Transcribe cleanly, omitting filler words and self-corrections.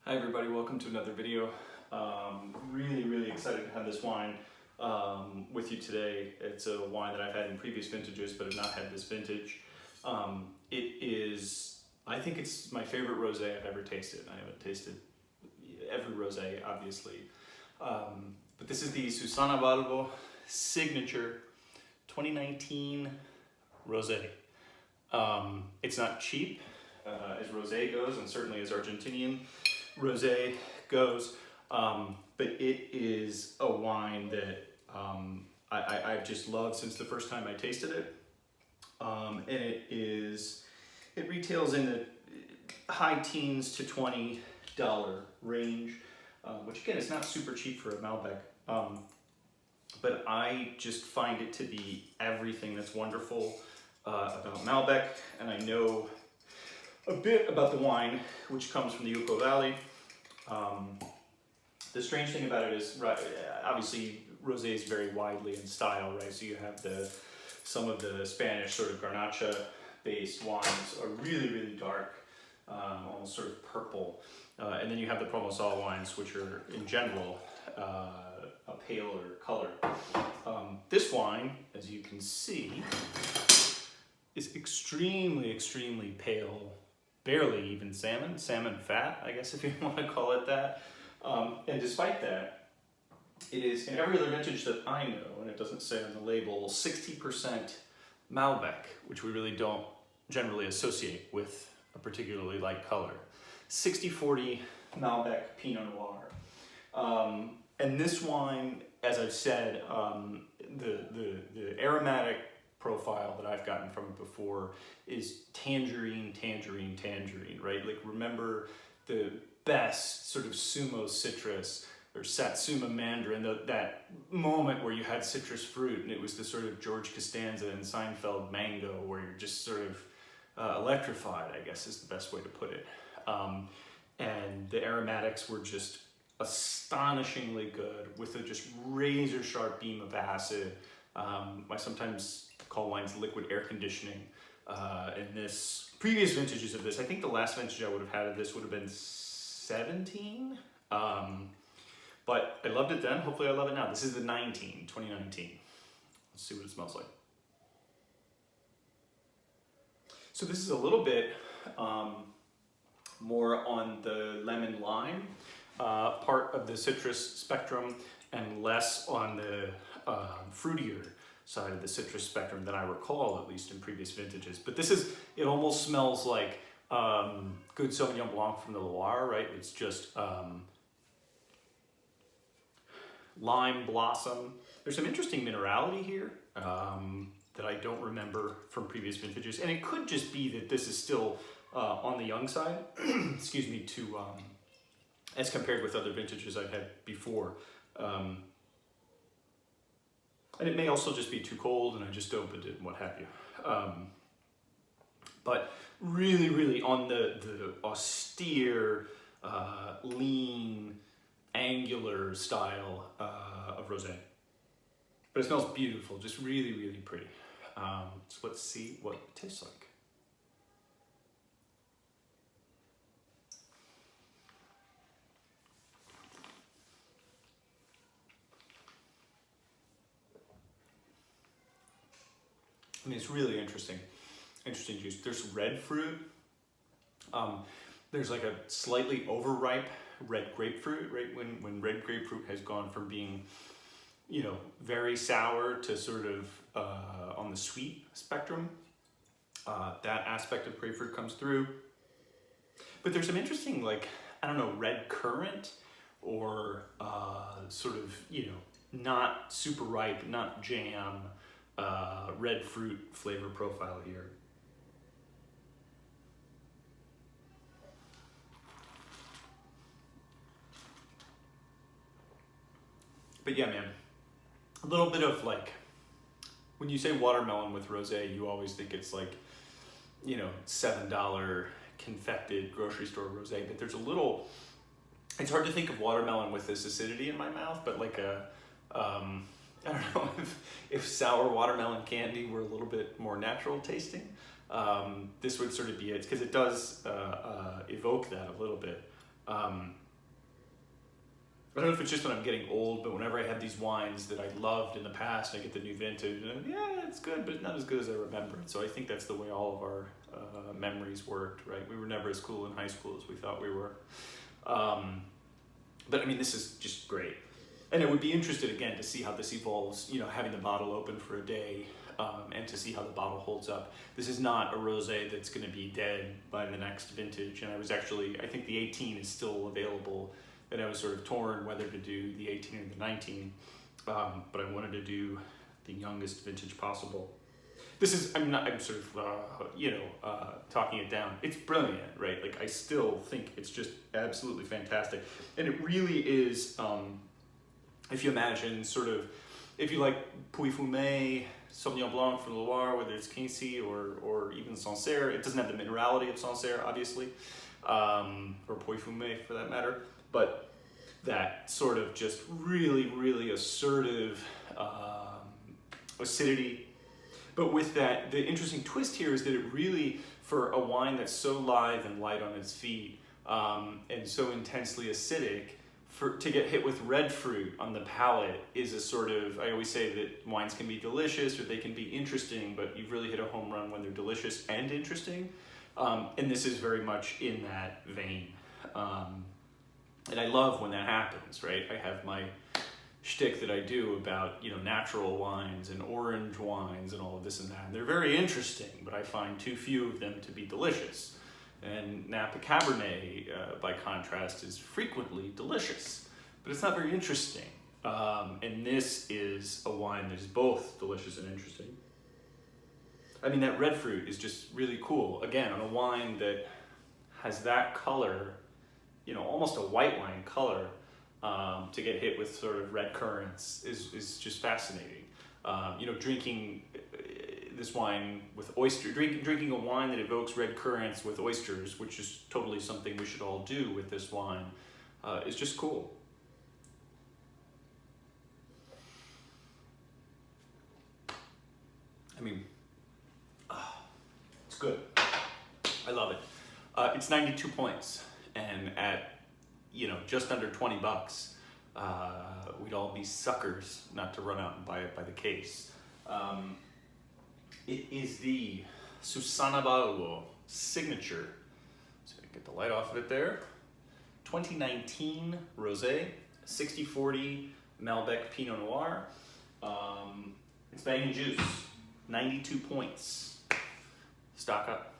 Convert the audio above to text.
Hi everybody, welcome to another video. Really excited to have this wine with you today. It's a wine that I've had in previous vintages but have not had this vintage. I think it's my favorite rosé I've ever tasted. I haven't tasted every rosé, obviously. But this is the Susana Balbo Signature 2019 Rosé. It's not cheap as rosé goes, and certainly as Argentinian rosé goes, but it is a wine that I've just loved since the first time I tasted it. And it retails in the high teens to $20 range, which again is not super cheap for a Malbec. But I just find it to be everything that's wonderful about Malbec, and I know a bit about the wine, which comes from the Uco Valley. The strange thing about it is, obviously, rosé is very widely in style, right? So you have some of the Spanish sort of garnacha-based wines are really dark, almost sort of purple, and then you have the Provençal wines, which are in general a paler color. This wine, as you can see, is extremely pale. Barely even salmon fat, I guess if you want to call it that. And despite that, it is in every other vintage that I know, and it doesn't say on the label, 60% Malbec, which we really don't generally associate with a particularly light color. 60-40 Malbec Pinot Noir. And this wine, as I've said, the aromatic profile that I've gotten from it before is tangerine, right? Like, remember the best sort of sumo citrus or satsuma mandarin, that moment where you had citrus fruit and it was the sort of George Costanza and Seinfeld mango where you're just sort of electrified, I guess is the best way to put it. And the aromatics were just astonishingly good with a just razor sharp beam of acid. I sometimes call wines liquid air conditioning. In this previous vintages of this, I think the last vintage I would have had of this would have been 17. But I loved it then. Hopefully I love it now. This is the 2019. Let's see what it smells like. So this is a little bit more on the lemon lime part of the citrus spectrum and less on the fruitier side of the citrus spectrum than I recall, at least in previous vintages. But it almost smells like good Sauvignon Blanc from the Loire, right? It's just lime blossom. There's some interesting minerality here that I don't remember from previous vintages. And it could just be that this is still on the young side, excuse me, as compared with other vintages I've had before. And it may also just be too cold and I just opened it and what have you. But really on the austere, lean, angular style of rosé. But it smells beautiful, just really pretty. So let's see what it tastes like. I mean, it's really interesting juice. There's red fruit. There's like a slightly overripe red grapefruit, right? When red grapefruit has gone from being, very sour to sort of on the sweet spectrum, that aspect of grapefruit comes through. But there's some interesting, red currant or sort of, not super ripe, not jam, red fruit flavor profile here. But yeah, man, a little bit of when you say watermelon with rosé, you always think it's $7 confected grocery store rosé, but there's it's hard to think of watermelon with this acidity in my mouth, but I don't know if sour watermelon candy were a little bit more natural tasting. This would sort of be it, because it does evoke that a little bit. I don't know if it's just that I'm getting old, but whenever I had these wines that I loved in the past, I get the new vintage, and yeah, it's good, but not as good as I remember it. So I think that's the way all of our memories worked, right? We were never as cool in high school as we thought we were. But I mean, this is just great. And I would be interested again to see how this evolves, you know, having the bottle open for a day, and to see how the bottle holds up. This is not a rosé that's going to be dead by the next vintage. And I was actually, I think the 18 is still available, and I was sort of torn whether to do the 18 or the 19, but I wanted to do the youngest vintage possible. This is, I'm sort of, talking it down. It's brilliant, right? Like, I still think it's just absolutely fantastic. And it really is, if you imagine sort of, if you like Pouilly-Fumé, Sauvignon Blanc from Loire, whether it's Quincy or even Sancerre, it doesn't have the minerality of Sancerre, obviously, or Pouilly-Fumé for that matter, but that sort of just really, really assertive acidity. But with that, the interesting twist here is that it really, for a wine that's so lithe and light on its feet, and so intensely acidic, to get hit with red fruit on the palate is a sort of, I always say that wines can be delicious or they can be interesting, but you've really hit a home run when they're delicious and interesting. And this is very much in that vein. And I love when that happens, right? I have my shtick that I do about, you know, natural wines and orange wines and all of this and that. And they're very interesting, but I find too few of them to be delicious. And Napa Cabernet, by contrast, is frequently delicious, but it's not very interesting. And this is a wine that is both delicious and interesting. I mean, that red fruit is just really cool. Again, on a wine that has that color, you know, almost a white wine color, to get hit with sort of red currants is just fascinating. You know, drinking this wine with drinking a wine that evokes red currants with oysters, which is totally something we should all do with this wine, is just cool. I mean, it's good. I love it. It's 92 points, and at, you know, just under $20, we'd all be suckers not to run out and buy it by the case. It is the Susana Balbo signature. So I get the light off of it there. 2019 Rosé, 60-40 Malbec Pinot Noir. It's banging juice. 92 points. Stock up.